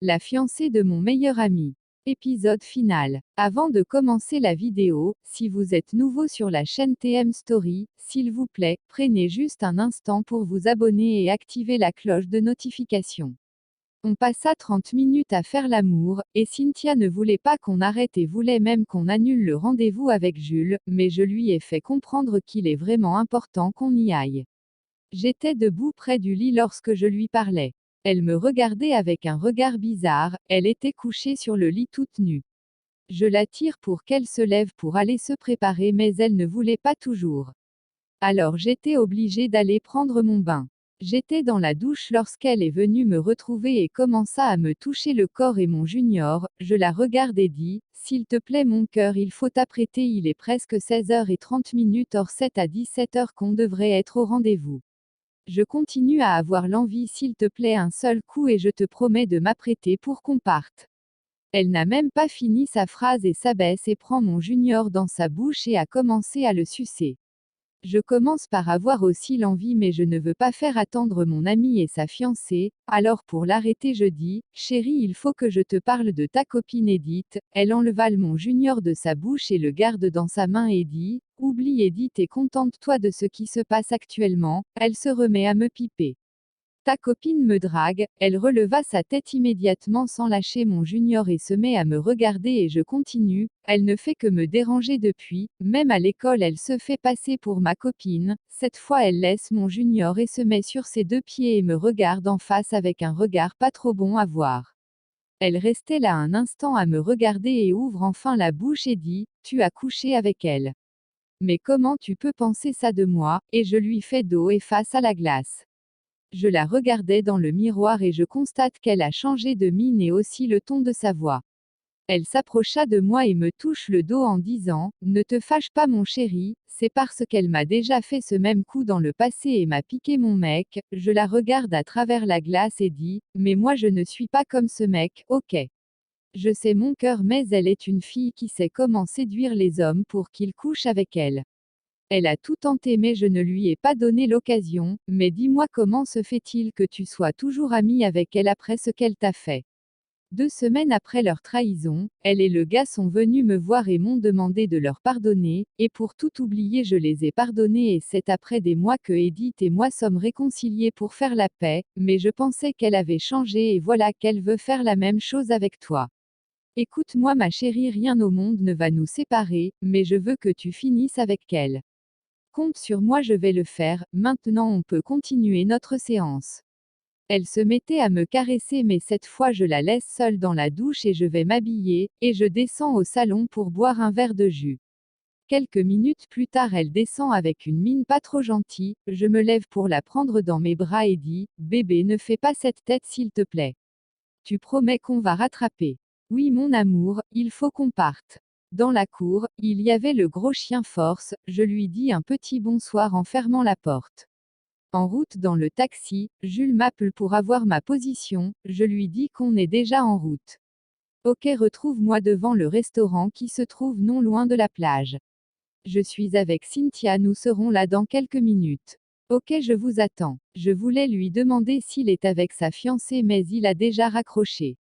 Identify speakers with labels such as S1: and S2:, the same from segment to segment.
S1: La fiancée de mon meilleur ami. Épisode final. Avant de commencer la vidéo, si vous êtes nouveau sur la chaîne TM Story, s'il vous plaît, prenez juste un instant pour vous abonner et activer la cloche de notification. On passa 30 minutes à faire l'amour, et Cynthia ne voulait pas qu'on arrête et voulait même qu'on annule le rendez-vous avec Jules, mais je lui ai fait comprendre qu'il est vraiment important qu'on y aille. J'étais debout près du lit lorsque je lui parlais. Elle me regardait avec un regard bizarre, elle était couchée sur le lit toute nue. Je l'attire pour qu'elle se lève pour aller se préparer mais elle ne voulait pas toujours. Alors j'étais obligée d'aller prendre mon bain. J'étais dans la douche lorsqu'elle est venue me retrouver et commença à me toucher le corps et mon junior, je la regarde et dis, s'il te plaît mon cœur il faut t'apprêter il est presque 16h30 hors 7 à 17h qu'on devrait être au rendez-vous. Je continue à avoir l'envie s'il te plaît un seul coup et je te promets de m'apprêter pour qu'on parte. Elle n'a même pas fini sa phrase et s'abaisse et prend mon junior dans sa bouche et a commencé à le sucer. Je commence par avoir aussi l'envie mais je ne veux pas faire attendre mon ami et sa fiancée, alors pour l'arrêter je dis, chérie il faut que je te parle de ta copine Edith, elle enleva mon junior de sa bouche et le garde dans sa main et dit, oublie Edith et contente-toi de ce qui se passe actuellement, elle se remet à me piper. Ta copine me drague, elle releva sa tête immédiatement sans lâcher mon junior et se met à me regarder et je continue, elle ne fait que me déranger depuis, même à l'école elle se fait passer pour ma copine, cette fois elle laisse mon junior et se met sur ses deux pieds et me regarde en face avec un regard pas trop bon à voir. Elle restait là un instant à me regarder et ouvre enfin la bouche et dit, tu as couché avec elle. Mais comment tu peux penser ça de moi, et je lui fais dos et face à la glace. Je la regardais dans le miroir et je constate qu'elle a changé de mine et aussi le ton de sa voix. Elle s'approcha de moi et me touche le dos en disant, ne te fâche pas mon chéri, c'est parce qu'elle m'a déjà fait ce même coup dans le passé et m'a piqué mon mec, je la regarde à travers la glace et dis, mais moi je ne suis pas comme ce mec, ok. Je sais mon cœur mais elle est une fille qui sait comment séduire les hommes pour qu'ils couchent avec elle. Elle a tout tenté mais je ne lui ai pas donné l'occasion, mais dis-moi comment se fait-il que tu sois toujours ami avec elle après ce qu'elle t'a fait. 2 semaines après leur trahison, elle et le gars sont venus me voir et m'ont demandé de leur pardonner, et pour tout oublier je les ai pardonnés et c'est après des mois que Edith et moi sommes réconciliés pour faire la paix, mais je pensais qu'elle avait changé et voilà qu'elle veut faire la même chose avec toi. Écoute-moi ma chérie rien au monde ne va nous séparer, mais je veux que tu finisses avec elle. Compte sur moi je vais le faire, maintenant on peut continuer notre séance. Elle se mettait à me caresser mais cette fois je la laisse seule dans la douche et je vais m'habiller, et je descends au salon pour boire un verre de jus. Quelques minutes plus tard elle descend avec une mine pas trop gentille, je me lève pour la prendre dans mes bras et dis, bébé ne fais pas cette tête s'il te plaît. Tu promets qu'on va rattraper. Oui mon amour, il faut qu'on parte. Dans la cour, il y avait le gros chien Force, je lui dis un petit bonsoir en fermant la porte. En route dans le taxi, Jules m'appelle pour avoir ma position, je lui dis qu'on est déjà en route. Ok retrouve-moi devant le restaurant qui se trouve non loin de la plage. Je suis avec Cynthia nous serons là dans quelques minutes. Ok je vous attends. Je voulais lui demander s'il est avec sa fiancée mais il a déjà raccroché.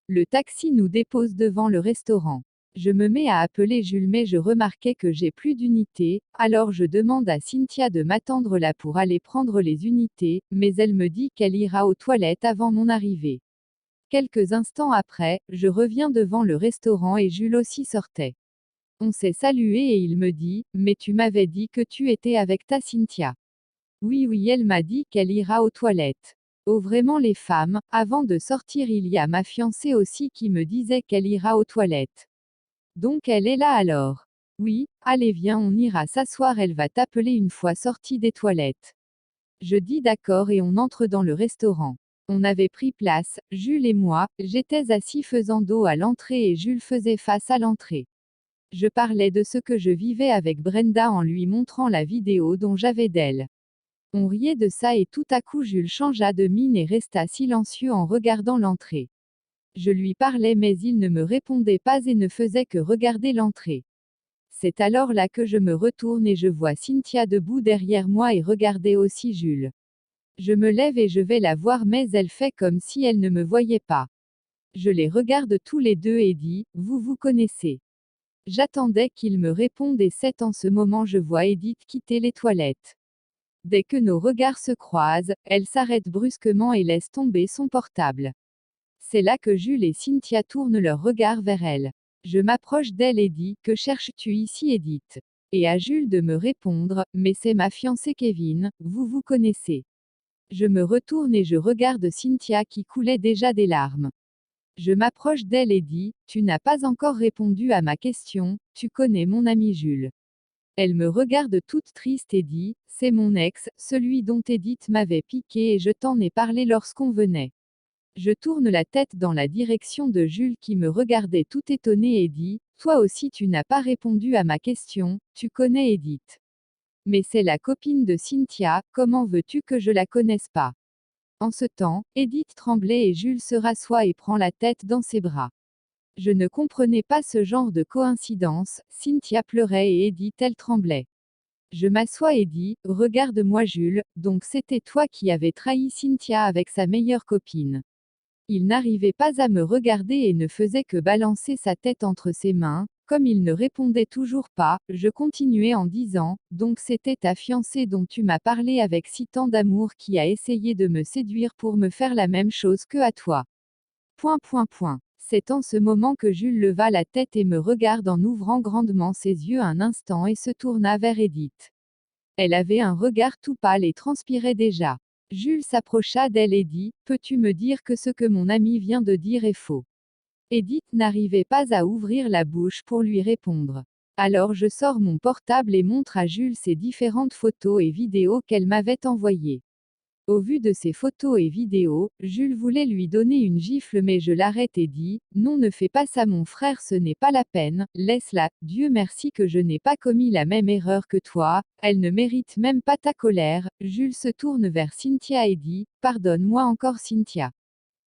S1: Le taxi nous dépose devant le restaurant. Je me mets à appeler Jules mais je remarquais que j'ai plus d'unités, alors je demande à Cynthia de m'attendre là pour aller prendre les unités, mais elle me dit qu'elle ira aux toilettes avant mon arrivée. Quelques instants après, je reviens devant le restaurant et Jules aussi sortait. On s'est salué et il me dit, mais tu m'avais dit que tu étais avec ta Cynthia. Oui oui elle m'a dit qu'elle ira aux toilettes. Oh vraiment les femmes, avant de sortir il y a ma fiancée aussi qui me disait qu'elle ira aux toilettes. Donc elle est là alors. Oui, allez viens on ira s'asseoir elle va t'appeler une fois sortie des toilettes. Je dis d'accord et on entre dans le restaurant. On avait pris place, Jules et moi, j'étais assis faisant dos à l'entrée et Jules faisait face à l'entrée. Je parlais de ce que je vivais avec Brenda en lui montrant la vidéo dont j'avais d'elle. On riait de ça et tout à coup Jules changea de mine et resta silencieux en regardant l'entrée. Je lui parlais mais il ne me répondait pas et ne faisait que regarder l'entrée. C'est alors là que je me retourne et je vois Cynthia debout derrière moi et regarder aussi Jules. Je me lève et je vais la voir mais elle fait comme si elle ne me voyait pas. Je les regarde tous les deux et dis, vous vous connaissez. J'attendais qu'il me réponde et c'est en ce moment je vois Edith quitter les toilettes. Dès que nos regards se croisent, elle s'arrête brusquement et laisse tomber son portable. C'est là que Jules et Cynthia tournent leur regard vers elle. Je m'approche d'elle et dis, que cherches-tu ici Edith? Et à Jules de me répondre, mais c'est ma fiancée Kevin, vous vous connaissez. Je me retourne et je regarde Cynthia qui coulait déjà des larmes. Je m'approche d'elle et dis, tu n'as pas encore répondu à ma question, tu connais mon ami Jules. Elle me regarde toute triste et dit, c'est mon ex, celui dont Edith m'avait piqué et je t'en ai parlé lorsqu'on venait. Je tourne la tête dans la direction de Jules qui me regardait tout étonné et dit, toi aussi tu n'as pas répondu à ma question, tu connais Edith. Mais c'est la copine de Cynthia, comment veux-tu que je la connaisse pas? En ce temps, Edith tremblait et Jules se rassoit et prend la tête dans ses bras. Je ne comprenais pas ce genre de coïncidence, Cynthia pleurait et Edith elle tremblait. Je m'assois et dis, regarde-moi Jules, donc c'était toi qui avais trahi Cynthia avec sa meilleure copine. Il n'arrivait pas à me regarder et ne faisait que balancer sa tête entre ses mains, comme il ne répondait toujours pas, je continuais en disant, donc c'était ta fiancée dont tu m'as parlé avec si tant d'amour qui a essayé de me séduire pour me faire la même chose que à toi. Point. C'est en ce moment que Jules leva la tête et me regarde en ouvrant grandement ses yeux un instant et se tourna vers Edith. Elle avait un regard tout pâle et transpirait déjà. Jules s'approcha d'elle et dit, peux-tu me dire que ce que mon ami vient de dire est faux? Edith n'arrivait pas à ouvrir la bouche pour lui répondre. Alors je sors mon portable et montre à Jules ces différentes photos et vidéos qu'elle m'avait envoyées. Au vu de ces photos et vidéos, Jules voulait lui donner une gifle mais je l'arrête et dis, non ne fais pas ça mon frère ce n'est pas la peine, laisse-la, Dieu merci que je n'ai pas commis la même erreur que toi, elle ne mérite même pas ta colère. Jules se tourne vers Cynthia et dit, pardonne-moi encore Cynthia.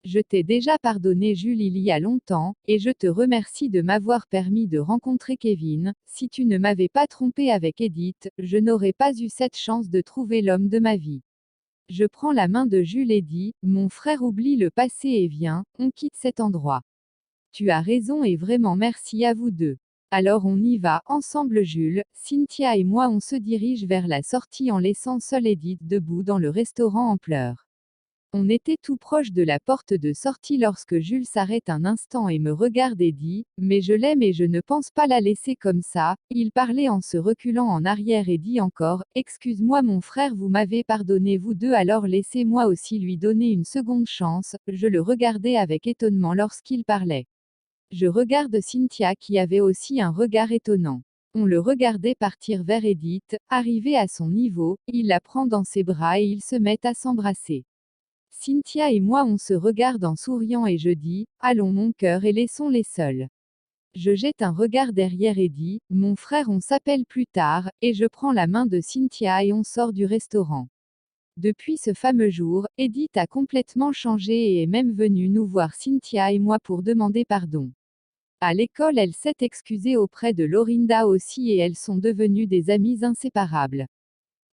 S1: Je t'ai déjà pardonné Jules il y a longtemps, et je te remercie de m'avoir permis de rencontrer Kevin, si tu ne m'avais pas trompé avec Edith, je n'aurais pas eu cette chance de trouver l'homme de ma vie. Je prends la main de Jules et dis, mon frère oublie le passé et viens, on quitte cet endroit. Tu as raison et vraiment merci à vous deux. Alors on y va, ensemble Jules, Cynthia et moi on se dirige vers la sortie en laissant seule Edith debout dans le restaurant en pleurs. On était tout proche de la porte de sortie lorsque Jules s'arrête un instant et me regarde et dit, mais je l'aime et je ne pense pas la laisser comme ça. Il parlait en se reculant en arrière et dit encore, excuse-moi mon frère vous m'avez pardonné vous deux alors laissez-moi aussi lui donner une seconde chance. Je le regardais avec étonnement lorsqu'il parlait. Je regarde Cynthia qui avait aussi un regard étonnant. On le regardait partir vers Edith, arrivé à son niveau, il la prend dans ses bras et ils se mettent à s'embrasser. Cynthia et moi on se regarde en souriant et je dis, allons mon cœur et laissons-les seuls. Je jette un regard derrière et dis, mon frère on s'appelle plus tard, et je prends la main de Cynthia et on sort du restaurant. Depuis ce fameux jour, Edith a complètement changé et est même venue nous voir Cynthia et moi pour demander pardon. À l'école elle s'est excusée auprès de Lorinda aussi et elles sont devenues des amies inséparables.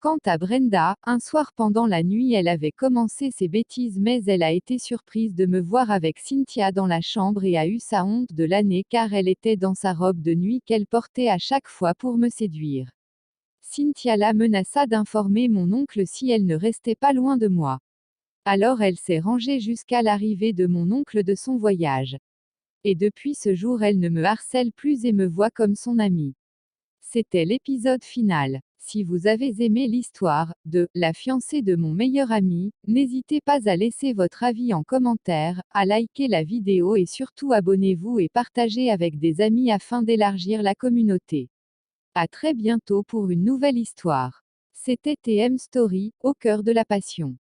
S1: Quant à Brenda, un soir pendant la nuit elle avait commencé ses bêtises mais elle a été surprise de me voir avec Cynthia dans la chambre et a eu sa honte de l'année car elle était dans sa robe de nuit qu'elle portait à chaque fois pour me séduire. Cynthia la menaça d'informer mon oncle si elle ne restait pas loin de moi. Alors elle s'est rangée jusqu'à l'arrivée de mon oncle de son voyage. Et depuis ce jour elle ne me harcèle plus et me voit comme son amie. C'était l'épisode final. Si vous avez aimé l'histoire de La fiancée de mon meilleur ami, n'hésitez pas à laisser votre avis en commentaire, à liker la vidéo et surtout abonnez-vous et partagez avec des amis afin d'élargir la communauté. À très bientôt pour une nouvelle histoire. C'était TM Story, au cœur de la passion.